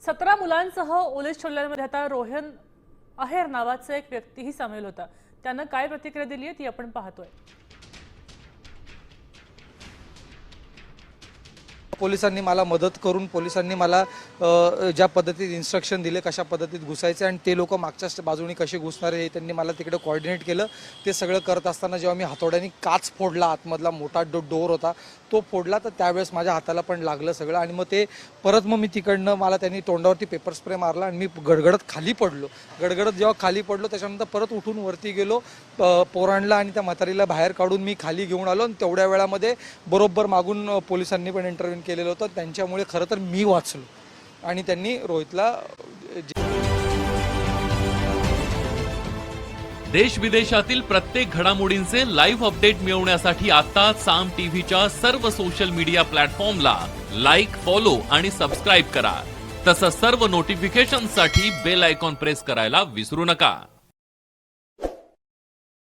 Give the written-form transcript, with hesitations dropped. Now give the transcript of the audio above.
17 मुलांसह पोलीस छल्ल्यामध्ये आता रोहन अहेर नावाचा एक व्यक्तीही सामील होता। त्यानं काय प्रतिक्रिया दिली आहे ती आपण पाहतोय। पोलिसांनी मला मदत करून पोलिसांनी मला ज्या पद्धतीत इन्स्ट्रक्शन दिले कशा पद्धतीत घुसायचे आणि ते लोक मागच्या बाजूने कसे घुसणार हे त्यांनी मला तिकडे कोऑर्डिनेट केलं। ते सगळं करत असताना जेव्हा मी हातोड्याने काच फोडला, आतमधला मोठा डोर होता तो फोडला, तर त्यावेळेस माझ्या हाताला पण लागलं सगळं आणि मग ते परत मग मी तिकडनं मला त्यांनी तोंडावरती पेपर स्प्रे मारला आणि मी गडगडत खाली पडलो। गडगडत जेव्हा खाली पडलो त्याच्यानंतर परत उठून वरती गेलो, पोरांना आणि त्या म्हातारीला बाहेर काढून मी खाली घेऊन आलो आणि तेवढ्या वेळामध्ये बरोबर मागून पोलिसांनी पण इंटरव्ह्यू केलेलं होतं। त्यांच्यामुळे खरं तर मी वाचलो आणि त्यांनी रोहितला देश विदेशातील प्रत्येक घडामोडींचे लाईव्ह अपडेट मिळवण्यासाठी आता साम टीव्हीच्या सर्व सोशल मीडिया प्लॅटफॉर्मला लाईक, फॉलो आणि सबस्क्राईब करा। तसंच सर्व नोटिफिकेशनसाठी बेल आयकॉन प्रेस करायला विसरू नका।